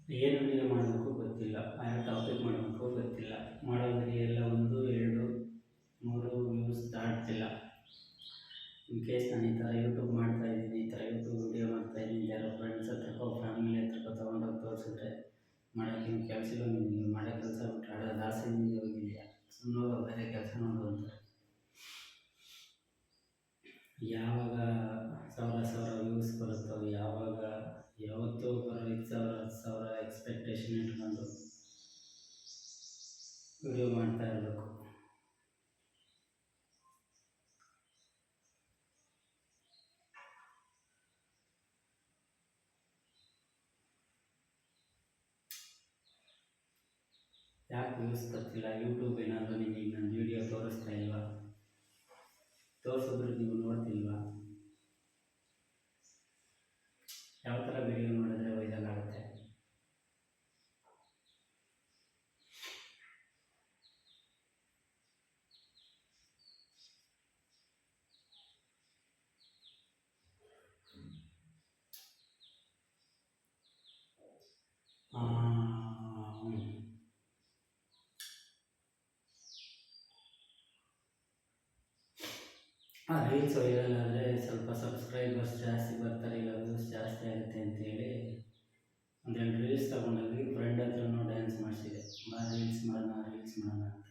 ಏನು ವಿಡಿಯೋ ಮಾಡಬೇಕು ಗೊತ್ತಿಲ್ಲ, ಯಾವ ಟಾಪಿಕ್ ಮಾಡಬೇಕು ಗೊತ್ತಿಲ್ಲ. ಮಾಡೋ ವಿಡಿಯೋ ಎಲ್ಲ 1, 2, 3 ವ್ಯೂಸ್ ದಾಟ್ತಿಲ್ಲ. ಇನ್ ಕೇಸ್ ನಾನು ಈ ಥರ ಯೂಟ್ಯೂಬ್ ಮಾಡ್ತಾಯಿದ್ದೀನಿ, ಈ ಥರ ಯೂಟ್ಯೂಬ್ ವಿಡಿಯೋ ಮಾಡ್ತಾಯಿದ್ದೀನಿ, ಯಾರೋ ಫ್ರೆಂಡ್ಸ್ ಹತ್ರಕ್ಕೋ ಫ್ಯಾಮಿಲಿ ಹತ್ರಕ್ಕೋ ತೊಗೊಂಡೋಗಿ ತೋರಿಸಿದ್ರೆ ಮಾಡೋಕ್ಕೇನು ಕೆಲಸ ಇಲ್ಲ, ನಿನಗೆ ಮಾಡೋ ಕೆಲಸ ಬಿಟ್ಟರೆ ಆಡೋದು ಆಸೆ ನಿನಗೆ ಹೋಗಿದೆಯಾ, ಸುಮ್ಮನೆ ಬೇರೆ ಕೆಲಸ ನೋಡು ಅಂತಾರೆ. ಯಾವಾಗ ಸಾವಿರ ವ್ಯೂಸ್ ಬರುತ್ತೋ, ಯಾವತ್ತೂ ಬರೋ 5,000 10,000 ಎಕ್ಸ್ಪೆಕ್ಟೇಷನ್ ಇಟ್ಕೊಂಡು ವಿಡಿಯೋ ಮಾಡ್ತಾ ಇರಬೇಕು. ಯಾಕೆ ವ್ಯೂಸ್ ಬರ್ತಿಲ್ಲ? ಯೂಟ್ಯೂಬ್ ಏನಾದರೂ ನಿಮಗೆ ನನ್ನ ವಿಡಿಯೋ ತೋರಿಸ್ತಾ ಇಲ್ವಾ? ತೋರಿಸಿದ್ರೆ ನೀವು ನೋಡ್ತಿಲ್ವಾ? ಯಾವ ಥರ ವಿಡಿಯೋ ನೋಡಿದ್ರೆ ವೈರಲ್ ಆಗುತ್ತೆ? ರೀಲ್ಸ್ ವೈರಲ್ ಆದರೆ ಸ್ವಲ್ಪ ಸಬ್ಸ್ಕ್ರೈಬರ್ಸ್ ಜಾಸ್ತಿ ಬರ್ತಾರೆ, ಇಲ್ಲ ವ್ಯೂಸ್ ಜಾಸ್ತಿ ಆಗುತ್ತೆ ಅಂತೇಳಿ ಒಂದೆರಡು ರೀಲ್ಸ್ ತೊಗೊಂಡೋಗಿ ಫ್ರೆಂಡ್ ಹತ್ರನೂ ಡ್ಯಾನ್ಸ್ ಮಾಡಿಸಿದೆ. ರೀಲ್ಸ್ ಮಾಡೋಣ ಅಂತ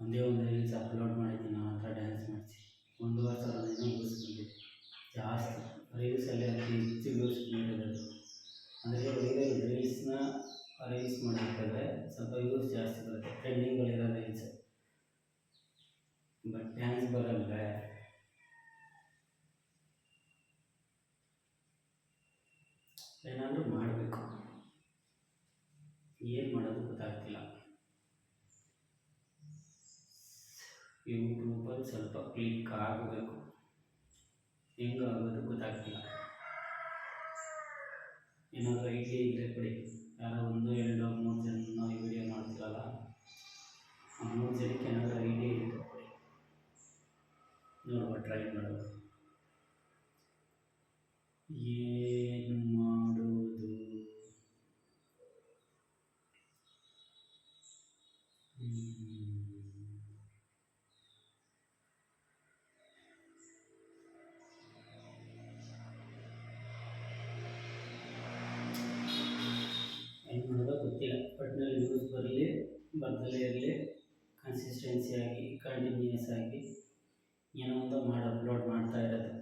ಒಂದೇ ಒಂದು ರೀಲ್ಸ್ ಅಪ್ಲೋಡ್ ಮಾಡಿದ್ದೀನಿ, ನನ್ನ ಹತ್ರ ಡ್ಯಾನ್ಸ್ ಮಾಡಿಸಿ 1,500 ವ್ಯೂಸ್ ಬಂದಿದೆ. ಜಾಸ್ತಿ ರೀಲ್ಸಲ್ಲೇ ಅತಿ ಹೆಚ್ಚು ವ್ಯೂಸ್ ಬಂದಿರೋದು. ಅಂದರೆ ರೀಲ್ಸ್ ಮಾಡಬೇಕಾದ್ರೆ ಸ್ವಲ್ಪ ವ್ಯೂಸ್ ಜಾಸ್ತಿ ಬರುತ್ತೆ, ಟ್ರೆಂಡಿಂಗಲ್ಲಿರೋ ರೀಲ್ಸ್. ಬಟ್ ಡ್ಯಾನ್ಸ್ ಬರಲ್ಲ. ಏನಾದರೂ ಮಾಡಬೇಕು, ಏನು ಮಾಡೋದು ಗೊತ್ತಾಗ್ತಿಲ್ಲ. ಯೂಟ್ಯೂಬಲ್ಲಿ ಸ್ವಲ್ಪ ಕ್ಲಿಕ್ ಆಗಬೇಕು, ಹೆಂಗಾಗೋದು ಗೊತ್ತಾಗ್ತಿಲ್ಲ. ಏನಾದರೂ ಐಡಿಯಾ ಇದ್ದರೆ ಕೊಡಿ. ಯಾರೋ 1, 2, 3 ಜನ ಈ ವಿಡಿಯೋ ಮಾಡ್ತಿರಲ್ಲ, ಆ 3 ಜನಕ್ಕೆ ಏನಾದರೂ ಐಡಿಯಾ ಇದ್ದರೆ ಕೊಡಿ, ನೋಡುವ, ಟ್ರೈ ಮಾಡೋದು. ಏನು ಮಾಡೋದು? ಏನು ಮಾಡೋದೋ ಗೊತ್ತಿಲ್ಲ. ಒಟ್ಟಿನಲ್ಲಿ ವ್ಯೂಸ್ ಬರ್ದಲೇ ಇರಲಿ, ಕನ್ಸಿಸ್ಟೆನ್ಸಿಯಾಗಿ ಕಂಟಿನ್ಯೂಯಸ್ ಆಗಿ ಏನೋ ಒಂದು ಅಪ್ಲೋಡ್ ಮಾಡ್ತಾ ಇರೋದು.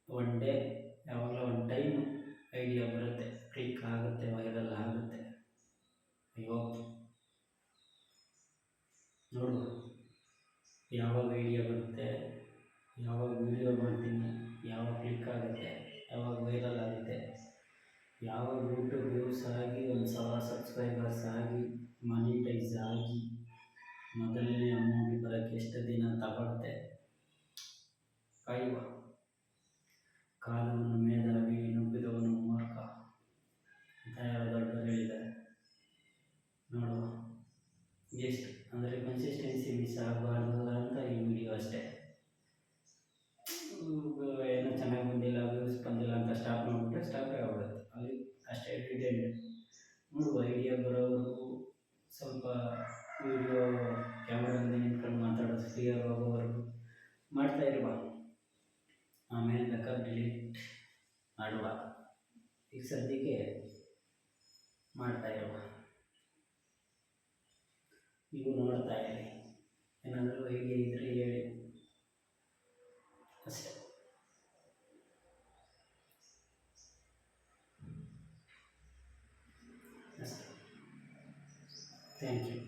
ಒನ್ ಡೇ ಯಾವಾಗಲೋ ಒಂದು ಟೈಮ್ ಐಡಿಯಾ ಬರುತ್ತೆ, ಕ್ಲಿಕ್ ಆಗುತ್ತೆ, ವೈರಲ್ ಆಗುತ್ತೆ. ಅಯ್ಯೋ, ನೋಡುವ ಯಾವಾಗ ಐಡಿಯಾ ಬರುತ್ತೆ, ಯಾವಾಗ ವಿಡಿಯೋ ಮಾಡ್ತೀನಿ, ಯಾವಾಗ ಕ್ಲಿಕ್ ಆಗುತ್ತೆ, ಯಾವಾಗ ವೈರಲ್ ಆಗುತ್ತೆ, ಯಾವಾಗ ಯೂಟ್ಯೂಬ್ ವ್ಯೂಸ್ ಆಗಿ 1,000 ಸಬ್ಸ್ಕ್ರೈಬರ್ಸ್ ಆಗಿ ಮಾನಿಟೈಸ್ ಆಗಿ ಮೊದಲನೇ ಅಮೌಂಟ್ ಬರೋಕ್ಕೆ ಎಷ್ಟು ದಿನ ತಗೊಳುತ್ತೆ ಕಾಯುವ. ಕಾಲವನ್ನು ಮೇಧಾವಿ ನುಗ್ಗಿದವನು ಮೂರ್ಖ ಅಂತ ಯಾರೋ ದೊಡ್ಡವರು ಹೇಳಿದ್ದಾರೆ. ನೋಡುವ, ಎಷ್ಟು ಅಂದರೆ ಕನ್ಸಿಸ್ಟೆನ್ಸಿ ಮಿಸ್ ಆಗಬಾರ್ದು ಅಂತ ಈ ವಿಡಿಯೋ ಅಷ್ಟೇ. ಏನೋ ಚೆನ್ನಾಗಿ ಬಂದಿಲ್ಲ, ವ್ಯೂಸ್ ಬಂದಿಲ್ಲ ಅಂತ ಸ್ಟಾಪ್ ಮಾಡಿಬಿಟ್ರೆ ಸ್ಟಾಪೇ ಆಗ್ಬಿಡುತ್ತೆ, ಅಲ್ಲಿ ಅಷ್ಟೇ ಡಿಟೇಲ್ಡ್. ನೋಡುವ, ಐಡಿಯಾ ಬರೋವರೆಗೂ ಸ್ವಲ್ಪ ವಿಡಿಯೋ ಕ್ಯಾಮ್ರಾ ಮುಂದೆ ನಿಂತ್ಕೊಂಡು ಮಾತಾಡೋದು ಕ್ಲಿಯರ್ ಆಗೋವರೆಗೂ ಮಾಡ್ತಾ ಇರುವ. ಆಮೇಲೆ ಬೇಕಾದ್ರೆ ಡಿಲೀಟ್ ಮಾಡುವ. ಈಗ ಸದ್ಯಕ್ಕೆ ಮಾಡ್ತಾ ಇರುವ. ನೀವು ನೋಡ್ತಾ ಇರಿ, ಏನಾದರೂ ಐಡಿಯಾ ಇದ್ದರೆ ಹೇಳಿ ಅಷ್ಟೇ. Thank you.